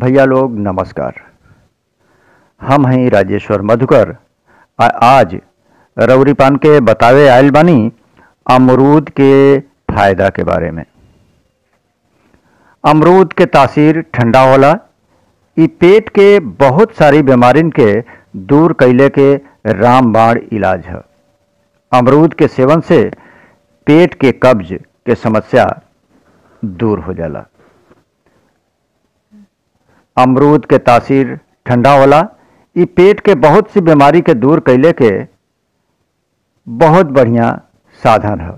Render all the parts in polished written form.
भैया लोग नमस्कार। हम हैं राजेश्वर मधुकर। आज रउरी पान के बतावे आयल बानी अमरूद के फायदा के बारे में। अमरूद के तासीर ठंडा होला। इ पेट के बहुत सारी बीमारिन के दूर कैले के रामबाण इलाज है। अमरूद के सेवन से पेट के कब्ज के समस्या दूर हो जाला। अमरूद के तासीर ठंडा होला। इ पेट के बहुत सी बीमारी के दूर कैले के बहुत बढ़िया साधन है।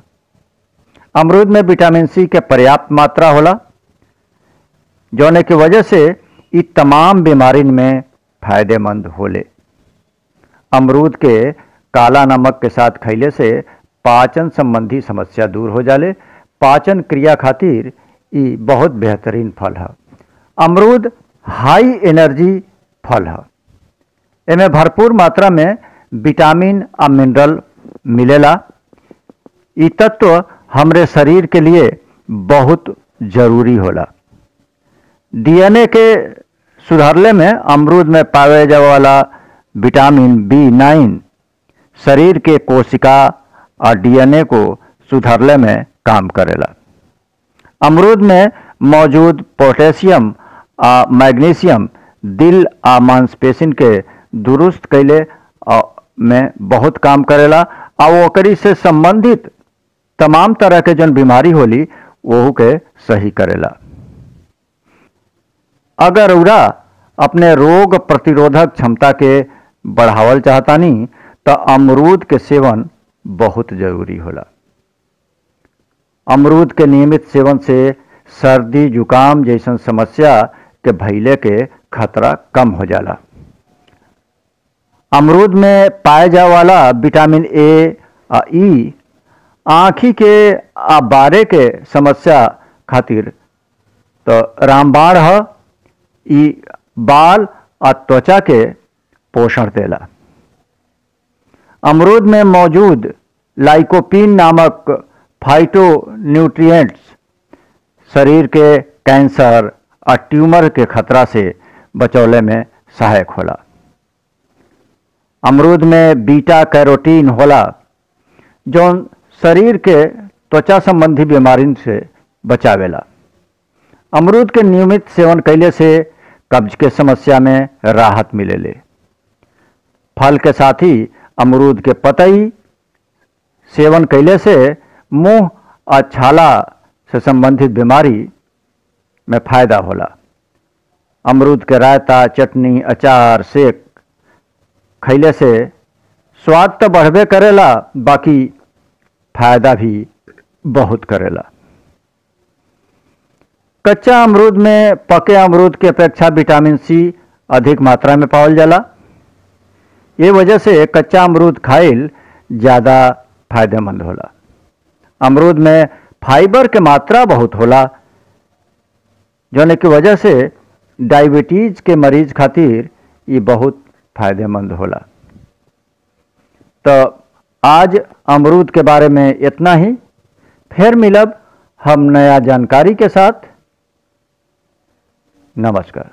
अमरूद में विटामिन सी के पर्याप्त मात्रा होला, जौने की वजह से इ तमाम बीमारिन में फायदेमंद होले। अमरूद के काला नमक के साथ खैले से पाचन संबंधी समस्या दूर हो जाले। पाचन क्रिया खातिर इ बहुत बेहतरीन फल है। अमरूद हाई एनर्जी फल है। एमे भरपूर मात्रा में विटामिन और मिनरल मिलेला। इ तत्व हमरे शरीर के लिए बहुत जरूरी होला। डीएनए के सुधारले में अमरूद में पावे जाए वाला विटामिन B9 शरीर के कोशिका और डीएनए को सुधारले में काम करेला। अमरूद में मौजूद पोटेशियम और मैग्नीशियम दिल और मांसपेशियन के दुरुस्त कैले में बहुत काम करेला और ओकरी से संबंधित तमाम तरह के जन बीमारी होली वहू के सही करेला। अगर उरा अपने रोग प्रतिरोधक क्षमता के बढ़ावल चाहतानी तो अमरूद के सेवन बहुत जरूरी होला। अमरूद के नियमित सेवन से सर्दी जुकाम जैसन समस्या के भइले के खतरा कम हो जाला। अमरूद में पाए जाए वाला विटामिन ए और ई आँखी के बारे के समस्या खातिर तो रामबाण है। ई बाल और त्वचा के पोषण देला। अमरूद में मौजूद लाइकोपीन नामक फाइटो न्यूट्रिएंट्स शरीर के कैंसर और ट्यूमर के खतरा से बचौले में सहायक होला। अमरूद में बीटा कैरोटीन होला, जौन शरीर के त्वचा संबंधी बीमारी से बचावेला। अमरूद के नियमित सेवन कैले से कब्ज के समस्या में राहत मिलेले। फल के साथ ही अमरूद के पतई सेवन कैले से मुंह और छाला से संबंधित बीमारी में फायदा होला। अमरूद के रायता, चटनी, अचार, सेक खैले से स्वाद तो बढ़बे करेला, बाकी फायदा भी बहुत करेला। कच्चा अमरूद में पके अमरूद के अपेक्षा विटामिन सी अधिक मात्रा में पावल जाला। ये वजह से कच्चा अमरूद खाइल ज़्यादा फायदेमंद होला। अमरूद में फाइबर के मात्रा बहुत होला, जोने की वजह से डायबिटीज के मरीज खातिर ये बहुत फायदेमंद होला। तो आज अमरूद के बारे में इतना ही। फिर मिलब हम नया जानकारी के साथ। नमस्कार।